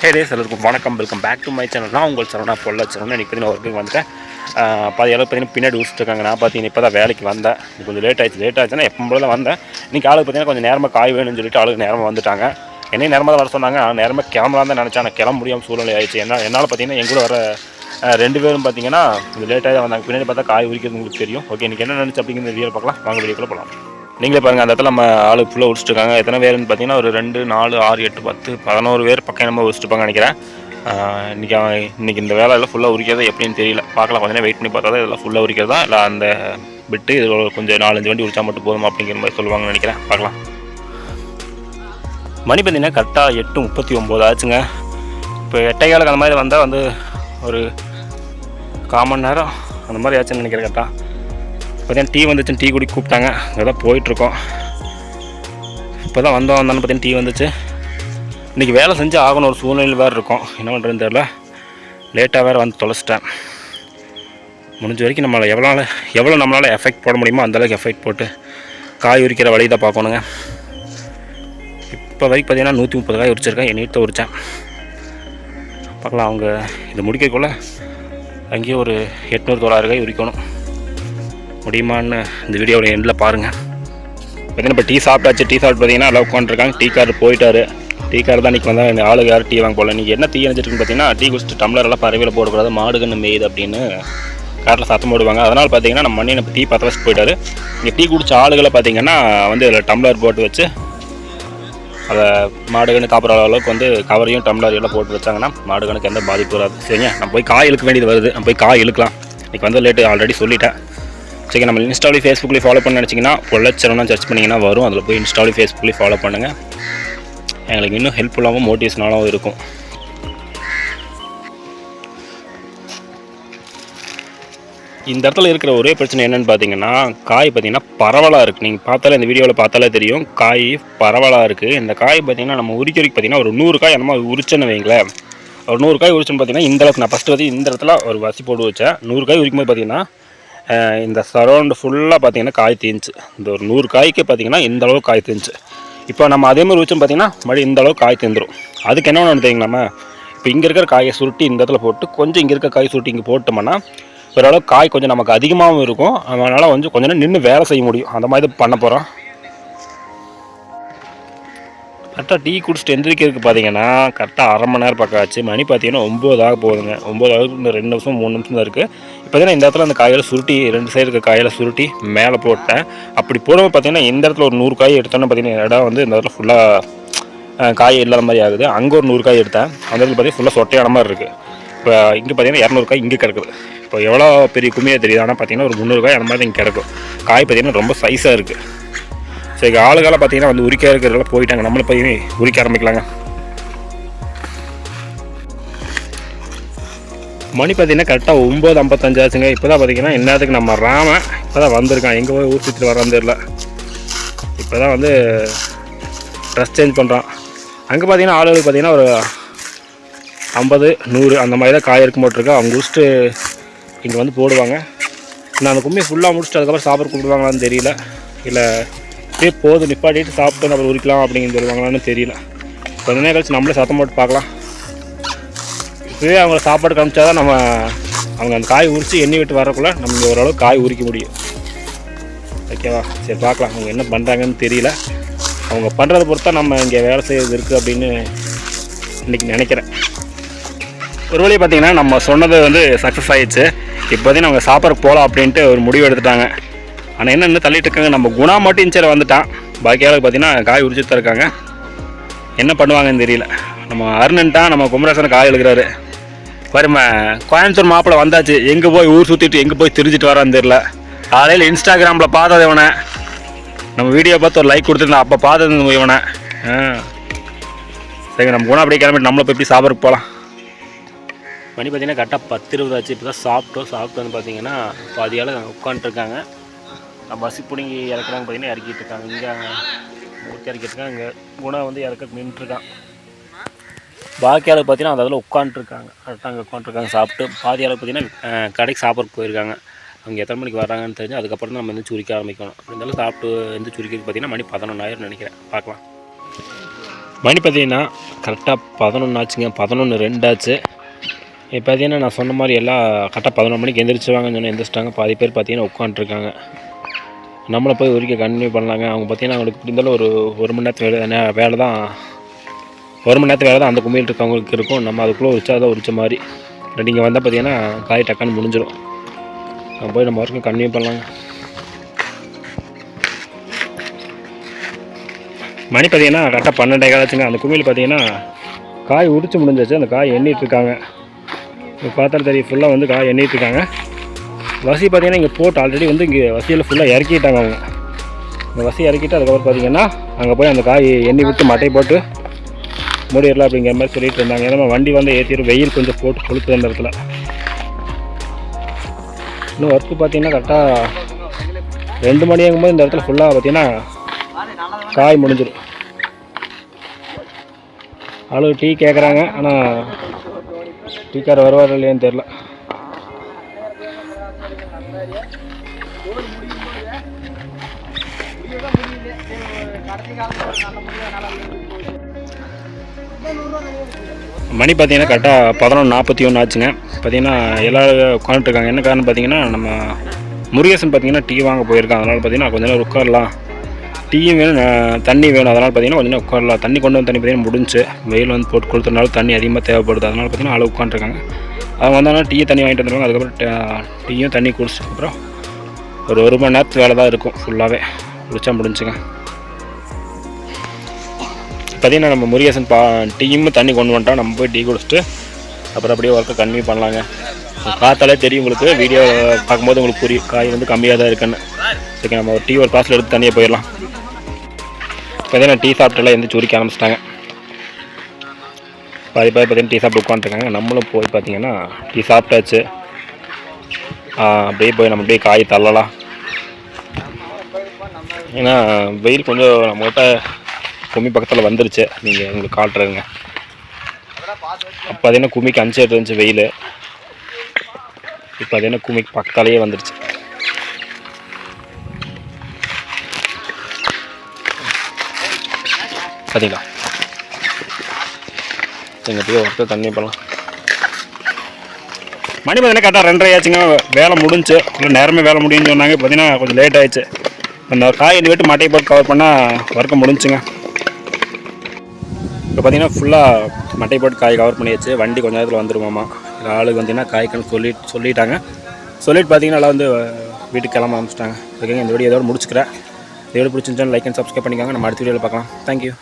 ஹே டேஸ் எல்லாருக்கும் வணக்கம், welcome back to my channel. நான் உங்கள் சேனல் நான் பொல்ல சேனல். இன்றைக்கி பார்த்தீங்கன்னா ஒர்க்கு வந்துட்டேன். பாதி அளவு பார்த்தீங்கன்னா பின்னாடி ஊசிட்டுருக்காங்க. நான் பார்த்தீங்கன்னா இப்போ தான் வேலைக்கு வந்தேன். இது கொஞ்சம் லேட் ஆச்சுன்னா எப்போ போல தான் வந்தேன். இன்றைக்கி ஆளுக்கு பார்த்தீங்கன்னா கொஞ்சம் நேரமாக காய் வேணும்னு சொல்லிட்டு ஆளுக்கு நேரமாக வந்துட்டாங்க. என்னையும் நேரமாக தான் வர சொன்னாங்க. ஆனால் நேரமாக கிளம்பலாம் தான் நினச்சேன். ஆனால் கிளம்ப முடியாமல் சூழ்நிலை ஆயிடுச்சு. என்னால் பார்த்தீங்கன்னா எங்கூட வர 2 பேரும் பார்த்தீங்கன்னா கொஞ்சம் லேட்டாக தான் வந்தாங்க. பின்னாடி பார்த்தா காய் உரிக்கிறது உங்களுக்கு தெரியும். ஓகே, இன்றைக்கி என்ன நினச்சி அப்படிங்கிற வீடியோ பார்க்கலாம். வாங்க வீடியோக்குள்ளே போகலாம். நீங்களே பாருங்கள், அந்த இடத்துல நம்ம ஆளு ஃபுல்லாக உரிச்சிட்ருக்காங்க. எத்தனை பேருன்னு பார்த்தீங்கன்னா ஒரு 2, 4, 6, 8, 10, 11 பேர் பக்கம் நம்ம உரிச்சிட்டுப்பாங்க நினைக்கிறேன். இன்றைக்கி இந்த வேலையில் ஃபுல்லாக உரிக்கிறதா எப்படின்னு தெரியல. பார்க்கலாம், கொஞ்சம் வெயிட் பண்ணி பார்த்தா தான் இதெல்லாம் ஃபுல்லாக உரிக்கிறதா இல்லை அந்த விட்டு இது கொஞ்சம் 4-5 வண்டி உரிச்சா மட்டும் போதும் அப்படிங்கிற மாதிரி சொல்லுவாங்கன்னு நினைக்கிறேன். பார்க்கலாம். மணி பார்த்தீங்கன்னா கரெக்டாக 8:39 ஆச்சுங்க. இப்போ 8:15 அந்த மாதிரி வந்தால் வந்து ஒரு 1/4 மணி நேரம் அந்த மாதிரி ஆச்சுன்னு நினைக்கிறேன். கரெக்டாக பார்த்தீங்கன்னா டீ வந்துச்சுன்னு டீ குடி கூப்பிட்டாங்க. அங்கே தான் போயிட்டுருக்கோம். இப்போ தான் வந்தோம் பார்த்தீங்கன்னா டீ வந்துச்சு. இன்றைக்கி வேலை செஞ்சு ஆகணும் ஒரு சூழ்நிலை வேறு இருக்கும். என்ன பண்ணுறதுன்னு தெரியல. லேட்டாக வேறு வந்து தொலைச்சிட்டேன். முடிஞ்ச வரைக்கும் எவ்வளோ நம்மளால் எஃபெக்ட் போட முடியுமோ அந்தளவுக்கு எஃபெக்ட் போட்டு காய் உரிக்கிற வழி தான் பார்க்கணுங்க. இப்போ வரைக்கும் பார்த்தீங்கன்னா 130 காய் உரிச்சிருக்கேன். எண்ணெய் உரித்தேன். பார்க்கலாம், அவங்க இது முடிக்கக்குள்ளே அங்கேயே ஒரு 800-900 காய் உரிக்கணும். முடியுமான்னு இந்த வீடியோவோட எண்டில் பாருங்கள். பார்த்தீங்கன்னா இப்போ டீ சாப்பிட்டாச்சு. டீ சாப்பிட்டு பார்த்தீங்கன்னா எல்லாம் உட்காந்துருக்காங்க. டீ கார் போயிட்டார். டீ கார் தான் இன்றைக்கி வந்தால் ஆளுக்கு யாரும் டீ வாங்க போகல. நீங்கள் என்ன டீ அணிச்சிட்டுன்னு பார்த்தீங்கன்னா டீ குடிச்சிட்டு டம்ளரெல்லாம் பறவையில் போடக்கூடாது, மாடுகன்னு மேயுது அப்படின்னு காட்டில் சத்தம் போடுவாங்க. அதனால் பார்த்தீங்கன்னா நம்ம மண்ணி இப்போ டீ 10 வச்சுட்டு போயிட்டார். இங்கே டீ குடிச்ச ஆளுகளை பார்த்தீங்கன்னா வந்து இதில் டம்ளர் போட்டு வச்சு அதை மாடுகன்னு சாப்பிட்ற அளவுக்கு வந்து கவரையும் டம்ளர் எல்லாம் போட்டு வச்சாங்கன்னா மாடுகனுக்கு எந்த பாதிப்பு வராது. சரிங்க, நம்ம போய் காய் இழுக்க வேண்டியது வருது. நம்ம போய் காய் இழுக்கலாம். இன்றைக்கி வந்து லேட்டு ஆல்ரெடி சொல்லிட்டேன். சரி, நம்ம இன்ஸ்டாவிலையும் ஃபேஸ்புக்லேயும் ஃபாலோ பண்ண நினச்சிங்கன்னா பொள்ளாச்சிரம்னா சர்ச் பண்ணிங்கன்னா வரும். அதில் போய் இன்ஸ்டாவிலையும் ஃபேஸ்புக்லேயும் ஃபாலோ பண்ணுங்கள். எங்களுக்கு இன்னும் ஹெல்ப்ஃபுல்லாகவும் மோட்டிவேஷனாகவும் இருக்கும். இந்த இடத்துல இருக்கிற ஒரே பிரச்சனை என்னென்னு பார்த்தீங்கன்னா காய் பார்த்தீங்கன்னா பரவலாக இருக்குது. நீங்கள் பார்த்தாலே இந்த வீடியோவில் பார்த்தாலே தெரியும், காய் பரவலாக இருக்குது. இந்த காய் பார்த்தீங்கன்னா நம்ம உரிக்கிறதுக்கு பார்த்தீங்கன்னா ஒரு 100 காய் நம்ம உரிச்சேன்னு வைங்களேன். ஒரு 100 காய் உரிச்சோன்னு பார்த்தீங்கன்னா இந்த அளவுக்கு நான் ஃபஸ்ட்டு வந்து இந்த இடத்துல ஒரு வசி போட்டு வச்சேன். 100 காய் உரிக்கும் போது பார்த்தீங்கன்னா இந்த சரௌண்டு ஃபுல்லாக பார்த்தீங்கன்னா காய் தீஞ்சிச்சு. இந்த ஒரு 100 காய்க்கு பார்த்தீங்கன்னா இந்த அளவுக்கு காய் தீஞ்சிச்சு. இப்போ நம்ம அதே மாதிரி வச்சோம் பார்த்தீங்கன்னா மறுபடியும் இந்த அளவுக்கு காய் தீந்துடும். அதுக்கு என்ன ஒன்று தெரியுங்களாமா, இப்போ இங்கே இருக்கிற காயை சுருட்டி இந்த இடத்துல போட்டு கொஞ்சம் இங்கே இருக்கிற காய் சுருட்டி இங்கே போட்டோம்னா ஓரளவுக்கு காய் கொஞ்சம் நமக்கு அதிகமாகவும் இருக்கும். அதனால் கொஞ்சம் நேரம் நின்று வேலை செய்ய முடியும். அந்த மாதிரி பண்ண போகிறோம். கரெக்டாக டீ குடிச்சிட்டு எந்திரிக்கிறதுக்கு பார்த்தீங்கன்னா கரெக்டாக அரை மணி நேரம் பக்கம் ஆச்சு. மணி பார்த்தீங்கன்னா 9 ஆக போகுதுங்க. 9 ஆகுது. இந்த 2 நிமிஷம் 3 நிமிஷம் தான் இருக்குது. இப்போ பார்த்தீங்கன்னா இந்த இடத்துல அந்த காயில் சுருட்டி 2 சைடு இருக்க காயில் சுருட்டி மேலே போட்டேன். அப்படி போடும்போது பார்த்தீங்கன்னா இந்த இடத்துல ஒரு 100 காய் எடுத்தோன்னா பார்த்தீங்கன்னா இடம் வந்து இந்த இடத்துல ஃபுல்லாக காய் இல்லாத மாதிரி ஆகுது. அங்கே ஒரு 100 காய் எடுத்தேன். அந்த இடத்துல பார்த்தீங்கன்னா ஃபுல்லாக சொட்டையான மாதிரி இருக்குது. இப்போ இங்கே பார்த்தீங்கன்னா 200 காய் இங்கே கிடக்குது. இப்போ எவ்வளோ பெரிய கும்மியாக தெரியுது. ஆனால் பார்த்தீங்கன்னா ஒரு 300 காய் அந்த மாதிரி இங்கே கிடக்கும். காய் பார்த்தீங்கன்னா ரொம்ப சைஸாக இருக்குது. சரி, ஆளுகால பார்த்தீங்கன்னா வந்து உரிக்க இருக்கிறதெல்லாம் போயிட்டாங்க. நம்மளும் போய் உரிக்க ஆரம்பிக்கலாங்க. மணி பார்த்தீங்கன்னா கரெக்டாக 9:55 ஆச்சுங்க. இப்போ தான் பார்த்தீங்கன்னா என்னத்துக்கு நம்ம ராமன் இப்போ தான் வந்திருக்கான். எங்கே போய் ஊர் சுற்றிட்டு வரான்னு தெரியல. இப்போ தான் வந்து ட்ரெஸ் சேஞ்ச் பண்ணுறான். அங்கே பார்த்தீங்கன்னா ஆளுகளுக்கு பார்த்தீங்கன்னா ஒரு 50, 100 அந்த மாதிரி தான் காய் இருக்கும் போட்டிருக்கா. அவங்க முடிச்சுட்டு இங்கே வந்து போடுவாங்க. நான் அந்த கும்மியை ஃபுல்லாக முடிச்சுட்டு அதுக்கப்புறம் சாப்பிட கூப்பிடுவாங்களான்னு தெரியல. இல்லை போதும் நிப்பாட்டிட்டு சாப்பிட்டு அப்புறம் உரிக்கலாம் அப்படின்னு சொல்லுவாங்களான்னு தெரியல. கொஞ்ச நேரம் கழிச்சு நம்மளே சத்தம் போட்டு பார்க்கலாம். இப்போவே அவங்கள சாப்பாடு காமிச்சா தான் அவங்க அந்த காய் உரித்து எண்ணெய் விட்டு வரக்குள்ளே நம்ம ஓரளவு காய் உரிக்க முடியும். ஓகேவா? சரி, பார்க்கலாம் அவங்க என்ன பண்ணுறாங்கன்னு தெரியல. அவங்க பண்ணுறதை பொறுத்தா நம்ம இங்கே வேலை செய்கிறது இருக்குது அப்படின்னு இன்றைக்கி நினைக்கிறேன். ஒரு வழியை பார்த்தீங்கன்னா நம்ம சொன்னது வந்து சக்ஸஸ் ஆகிடுச்சு. இப்போ பார்த்தீங்கன்னா அவங்க சாப்பிட்றக்கு போகலாம் அப்படின்ட்டு ஒரு முடிவு எடுத்துட்டாங்க. ஆனால் என்ன இன்னும் தள்ளிட்டு இருக்காங்க. நம்ம குணா மட்டும் இன்ச்சரை வந்துட்டான். பாக்கி ஆளுக்கு பார்த்தீங்கன்னா காய் உரிச்சுட்டு தான் இருக்காங்க. என்ன பண்ணுவாங்கன்னு தெரியல. நம்ம அருணன்ட்டான், நம்ம குமரேசன் காய் எழுக்கிறாரு. பாருமா, கோயம்புத்தூர் மாப்பிள்ளை வந்தாச்சு. எங்கே போய் ஊர் சுற்றிட்டு எங்கே போய் திரிஞ்சிட்டு வரான்னு தெரியல. காலையில் இன்ஸ்டாகிராமில் பார்த்தது இவனை, நம்ம வீடியோ பார்த்து ஒரு லைக் கொடுத்துருந்தேன். அப்போ பார்த்தது இவனை. சரி, நம்ம குணா அப்படியே கிளம்பிட்டு நம்மளை போய் எப்படி சாப்பிட்றதுக்கு போகலாம். மணி பார்த்தீங்கன்னா கரெக்டாக 10:20 ஆச்சு. இப்போ தான் சாப்பிட்டு வந்து பார்த்தீங்கன்னா பாதியால் உட்காந்துருக்காங்க. பஸ்ஸு பிடிங்கி இறக்குறாங்க. பார்த்தீங்கன்னா இறக்கிட்டு இருக்காங்க. இங்கே மூர்த்தி இறக்கிட்டு இருக்காங்க. இங்கே குணா வந்து இறக்க நின்றுட்டுருக்கான். பாக்கி அளவுக்கு பார்த்தீங்கன்னா அந்த அதில் உட்காந்துருக்காங்க. கரெக்டாக அங்கே உட்காந்துருக்காங்க சாப்பிட்டு. பாதி அளவுக்கு பார்த்தீங்கன்னா கடைக்கு சாப்பிட்றதுக்கு போயிருக்காங்க. அவங்க எத்தனை மணிக்கு வர்றாங்கன்னு தெரிஞ்சு அதுக்கப்புறம் தான் நம்ம எந்த சுரிக்க ஆரம்பிக்கணும். இருந்தாலும் சாப்பிட்டு எந்த சுரிக்கிறது பார்த்தீங்கன்னா மணி 11 ஆயிரம் நினைக்கிறேன். பார்க்கலாம். மணி பார்த்தீங்கன்னா கரெக்டாக 11 ஆச்சுங்க. 11:02 ஆச்சு. இப்போ பார்த்தீங்கன்னா நான் சொன்ன மாதிரி எல்லாம் கரெக்டாக 11 மணிக்கு எந்திரிச்சுவாங்கன்னு சொன்னால் எந்திரிச்சிட்டாங்க. பாதி பேர் பார்த்தீங்கன்னா உட்காந்துருக்காங்க. நம்மளை போய் ஒரிக்க கண்டினியூ பண்ணலாங்க. அவங்க பார்த்தீங்கன்னா அவங்களுக்கு இருந்தாலும் ஒரு மணி நேரத்து வேலை தான் 1 மணி நேரத்து வேலை தான் அந்த கும்மியில் இருக்கவங்களுக்கு இருக்கும். நம்ம அதுக்குள்ளே உரிச்சாதான் உரிச்ச மாதிரி. நீங்கள் வந்தால் பார்த்தீங்கன்னா காய் டக்குன்னு முடிஞ்சிடும். நம்ம போய் நம்ம ஒர்க்கு கண்டினியூ பண்ணலாங்க. மணி பார்த்தீங்கன்னா கரெக்டாக 12 ஆச்சுங்க. அந்த கும்மியில் பார்த்தீங்கன்னா காய் உரிச்சு முடிஞ்சாச்சு. அந்த காய் எண்ணிட்டுருக்காங்க. இப்போ பார்த்தா தெரியும் ஃபுல்லாக வந்து காய் எண்ணிட்டுருக்காங்க. வசி பார்த்தீங்கன்னா இங்கே போட்டு ஆல்ரெடி வந்து இங்கே வசியில் ஃபுல்லாக இறக்கிட்டாங்க அவங்க. இந்த வசி இறக்கிட்டு அதுக்கப்புறம் பார்த்தீங்கன்னா அங்கே போய் அந்த காய் எண்ணி விட்டு மட்டை போட்டு மூடிடலாம் அப்படிங்கிற மாதிரி சொல்லிட்டு இருந்தாங்க. ஏன்னா வண்டி வந்து ஏற்றிடும், வெயில் கொஞ்சம் போட்டு கொளுத்து அந்த இடத்துல. இன்னும் ஒர்க்கு பார்த்தீங்கன்னா கரெக்டாக 2 மணி ஆகும்போது இந்த இடத்துல ஃபுல்லாக பார்த்தீங்கன்னா காய் முடிஞ்சிடும். ஆளு டீ கேட்குறாங்க. ஆனால் டீக்கார் வருவார் இல்லையான்னு தெரில. மணி பார்த்தீங்கன்னா கரெக்டாக 11:41 ஆச்சுங்க. பார்த்தீங்கன்னா எல்லோரும் உட்காந்துட்ருக்காங்க. என்ன காரணம் பார்த்தீங்கன்னா நம்ம முருகேசன் பார்த்தீங்கன்னா டீ வாங்க போயிருக்காங்க. அதனால் பார்த்தீங்கன்னா கொஞ்ச நேரம் உட்காரலாம், டீயும் வேணும் தண்ணி வேணும். அதனால் பார்த்தீங்கன்னா கொஞ்ச நேரம் உட்காரலாம். தண்ணி கொண்டு வந்து தண்ணி பார்த்தீங்கன்னா முடிஞ்சு வெயில் வந்து போட்டு கொடுத்தனால தண்ணி அதிகமாக தேவைப்படுது. அதனால் பார்த்தீங்கன்னா ஆள் உட்காந்துருக்காங்க. அவங்க வந்தாங்கன்னா டீ தண்ணி வாங்கிட்டு வந்துடுவாங்க. அதுக்கப்புறம் டீயும் தண்ணி குடிச்சதுக்கப்புறம் ஒரு மணி நேரத்து வேலை தான் இருக்கும். ஃபுல்லாகவே குடிச்சா முடிஞ்சுங்க. பார்த்தீங்கன்னா நம்ம முருகேசன் டீயும் தண்ணி கொண்டு வந்துட்டோம். நம்ம போய் டீ குடிச்சிட்டு அப்புறம் அப்படியே ஒர்க்கை கன்டினியூ பண்ணலாங்க. பார்த்தாலே தெரியும் உங்களுக்கு, வீடியோ பார்க்கும்போது உங்களுக்கு புரியும் காய் வந்து கம்மியாக தான் இருக்குன்னு. சரி, நம்ம ஒரு டீ ஒரு பாஸில் எடுத்து தனியாக போயிடலாம். பார்த்தீங்கன்னா டீ சாப்பிட்டுலாம் எந்திரிச்சு உரிக்க ஆரம்பிச்சிட்டாங்க. பாதி பார்த்தீங்கன்னா டீ சாப்பிட்டு உட்காந்துருக்காங்க. நம்மளும் போய் பார்த்தீங்கன்னா டீ சாப்பிட்டாச்சு. அப்படியே போய் நம்ம அப்படியே காய் தள்ளலாம். ஏன்னா வெயில் கொஞ்சம் நம்மகிட்ட கும்மி பக்கத்தில் வந்துருச்சு. நீங்கள் உங்களுக்கு காட்டுறதுங்க. அப்போ பார்த்தீங்கன்னா கும்மிக்கு 5 இருந்துச்சு வெயில். இப்போ பார்த்தீங்கன்னா கும்மிக்கு பக்கத்தாலேயே வந்துருச்சு. பார்த்தீங்களா? எங்கிட்டயே ஒருத்தர் தண்ணி பண்ணலாம். மணி பார்த்தீங்கன்னா கரெக்டாக 2:30 ஆச்சுங்க. வேலை முடிஞ்சு இல்லை நேரமே வேலை முடியும்னு சொன்னாங்க. பார்த்தீங்கன்னா கொஞ்சம் லேட் ஆகிடுச்சு. அந்த காய் எண்ணி விட்டு மட்டையை போட்டு கவர் பண்ணால் ஒர்க்கு முடிஞ்சுங்க. இப்போ பார்த்தீங்கன்னா ஃபுல்லாக மட்டை போட்டு காய் கவர் பண்ணியாச்சு. வண்டி கொஞ்ச நேரத்தில் வந்துடுவோமா. இல்லை ஆளுக்கு வந்தீங்கன்னா காய்க்குன்னு சொல்லிட்டாங்க. சொல்லிட்டு பார்த்தீங்கன்னா நல்லா வந்து வீட்டுக்கு கிளம்ப ஆரம்பிச்சிட்டாங்க. ஓகேங்க, இந்த வீடியோ இதோட முடிச்சுக்கிறேன். இந்த வீடியோ பிடிச்சிருந்துச்சுன்னா லைக் அண்ட் சப்ஸ்கிரைப் பண்ணிக்கோங்க. நம்ம அடுத்த வீடியோவில் பார்க்கலாம். தேங்க்யூ.